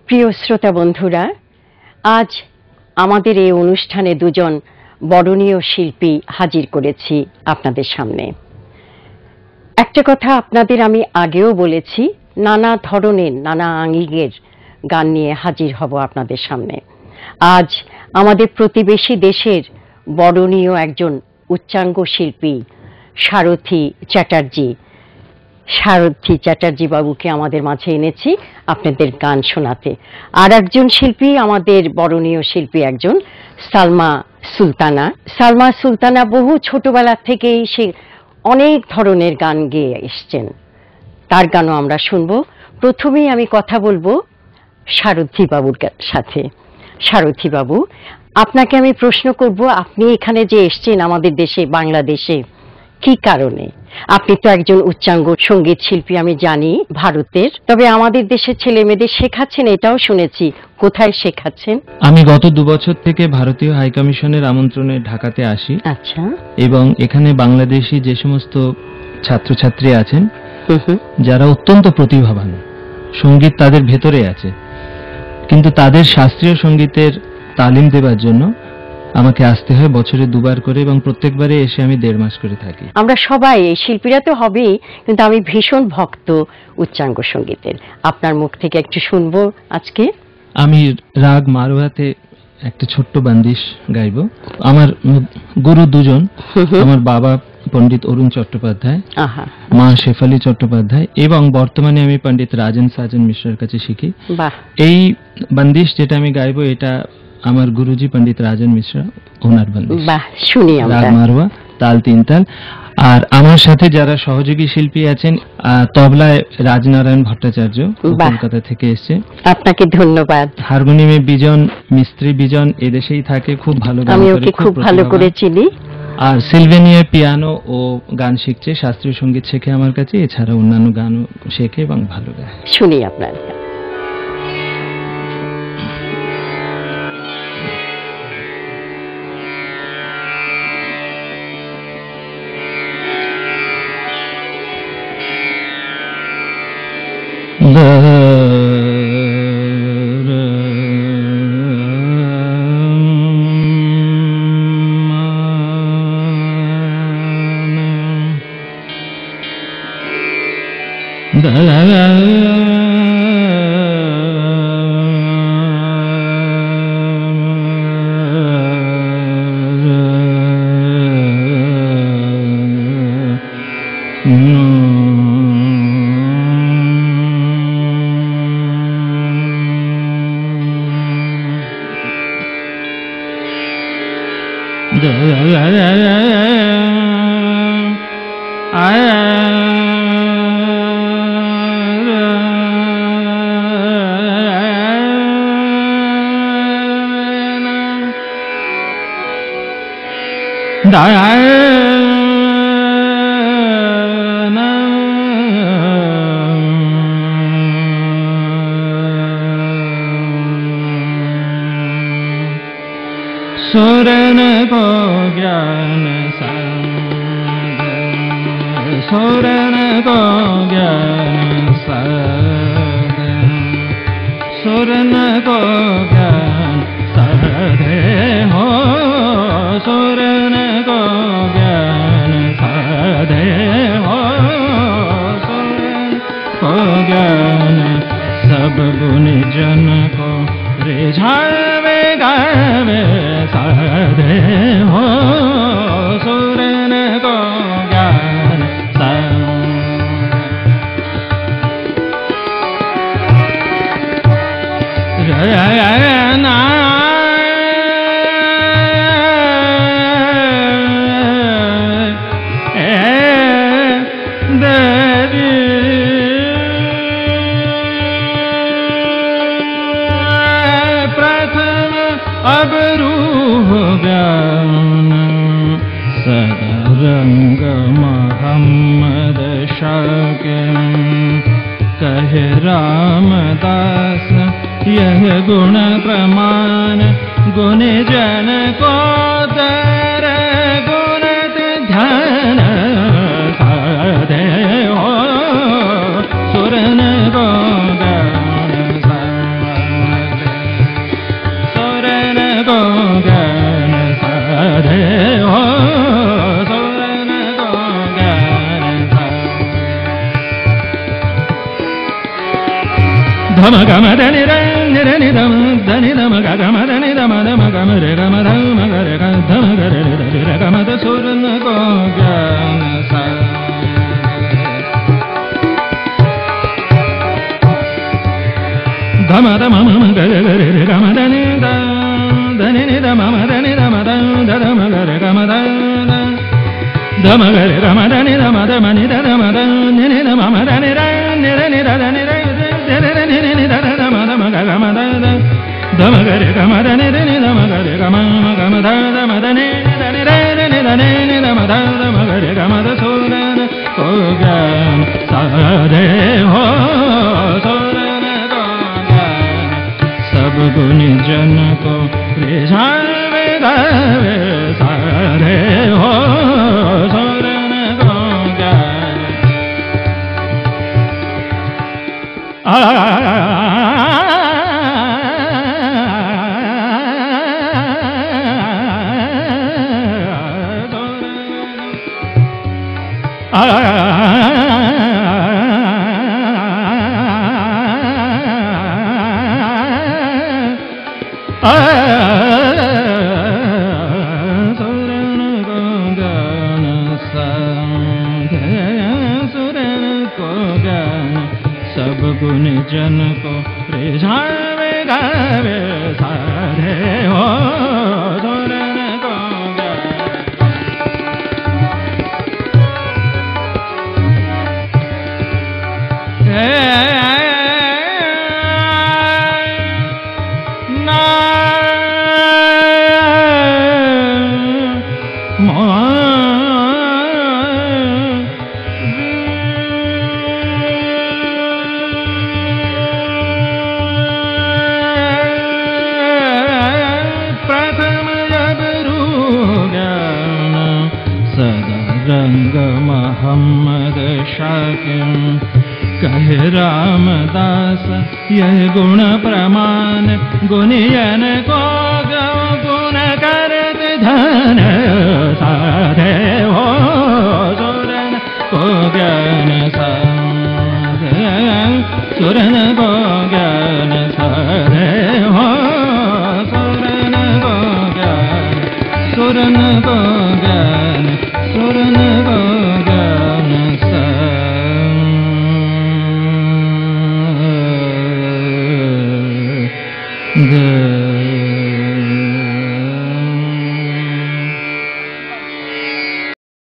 প্রিয় শ্রোতা বন্ধুরা, আজ আমাদের এই অনুষ্ঠানে দুজন বরণীয় শিল্পী হাজির করেছি আপনাদের সামনে। একটা কথা আপনাদের আমি আগেও বলেছি, নানা ধরনের নানা আঙ্গিকের গান নিয়ে হাজির হব আপনাদের সামনে। আজ আমাদের প্রতিবেশী দেশের বরণীয় একজন উচ্চাঙ্গ শিল্পী সারথী চ্যাটার্জি বাবুকে আমাদের মাঝে এনেছি আপনাদের গান শোনাতে। আর একজন শিল্পী, আমাদের বরণীয় শিল্পী একজন সালমা সুলতানা বহু ছোটবেলা থেকেই সে অনেক ধরনের গান গেয়ে এসছেন, তার গানও আমরা শুনব। প্রথমেই আমি কথা বলবো সারথী বাবুর সাথে। সারথী বাবু, আপনাকে আমি প্রশ্ন করব, আপনি এখানে যে এসছেন আমাদের দেশে বাংলাদেশে কি কারণে? আপনি তো একজন উচ্চাঙ্গ সঙ্গীত শিল্পী আমি জানি ভারতের, তবে আমাদের দেশের ছেলে মেয়েদের শেখাচ্ছেন এটাও শুনেছি, কোথায় শেখাচ্ছেন? আমি গত 2 বছর থেকে ভারতীয় হাই কমিশনের আমন্ত্রণে ঢাকাতে আসি। আচ্ছা। এবং এখানে বাংলাদেশি যে সমস্ত ছাত্রছাত্রী আছেন যারা অত্যন্ত প্রতিভাবান, সঙ্গীত তাদের ভেতরে আছে, কিন্তু তাদের শাস্ত্রীয় সঙ্গীতের তালিম দেবার জন্য আমাকে আসতে হয় বছরে 2 বার করে, এবং প্রত্যেকবারে এসে আমি 1.5 মাস করে থাকি। আমরা সবাই এই শিল্পীরা তো হবেই, কিন্তু আমি ভীষণ ভক্ত উচ্চাঙ্গ সঙ্গীতের। আপনার মুখ থেকে একটু শুনবো আজকে। আমি রাগ মারোয়াতে একটা ছোট্ট বান্দিশ গাইব। আমার গুরু দুজন, আমার বাবা পণ্ডিত অরুণ চট্টোপাধ্যায়, মা শেফালি চট্টোপাধ্যায়, এবং বর্তমানে আমি পণ্ডিত রাজন সাজন মিশ্রের কাছে শিখি। এই বান্দিশ যেটা আমি গাইব এটা আমার গুরুজি পণ্ডিত রাজন মিশ্রা, ওনার বান্দিশ। শুনি আমরা। রাগ মারোয়া, তাল 3 তাল। আর আমার সাথে যারা সহযোগী শিল্পী আছেন, তবলায় রাজনারায়ণ ভট্টাচার্য, কলকাতা থেকে এসেছে, আপনাকে ধন্যবাদ। হারমোনিয়ামে বিজন মিস্ত্রি, বিজন এদেশেই থাকে, খুব ভালো গান করে, আমি ওকে খুব ভালো করে চিনি। আর সিলভেনিয়া পিয়ানো ও গান শিখছে, শাস্ত্রীয় সঙ্গীত শেখে আমার কাছে, এছাড়া অন্যান্য গানও শেখে এবং ভালো গায়। শুনি আপনার। सोरन को ज्ञान साधन, सोरन को ज्ञान साधन, सोरन को ज्ञान साधे हो, सोरन को ज्ञान साधे हो, सोरन को ज्ञान सब गुणी जन को रिझावे गावे साधे हो, सुरन को ज्ञान रयना अब रूह ज्ञान सदरंग मोहम्मद शाकिम, कहे रामदास यह गुण प्रमाण, गुण जन को दर गुणत ध्यान साधे हो, सुरन को ज्ञान धम गम धनि नि धम धनि धम गम धनि धम धम गम रे गम धम ग रे धम ग रे रे गम ध सुर न को ज्ञान सा धम धम मम ग रे रे गम धनि धनि नि धम धनि धम धम ग रे गम धम ग रे गम धनि धम धम नि धम नि धम धनि रे नि रे नि धनि रे नि धम धम ग गम धम ग रे गम धनि रे नि धम ग रे गम गम धम धनि धनि रे नि धनि नि धम धम ग रे गम ध सुर को ज्ञान सा रे हो सुर को ज्ञान सब गुण जन को रिझावे गावे सा रे हो सुर को ज्ञान सब गुण जन को रिझावे गावे सारे हो सुरन को मोहम्मद शाकिम कहे रामदास यह गुण प्रमाण गुनियन को गुण करत धन साधे हो सुरन को ज्ञान साधे सुरन को ज्ञान साधे हो सुरन को ज्ञान सुरन को ज्ञान सुरन को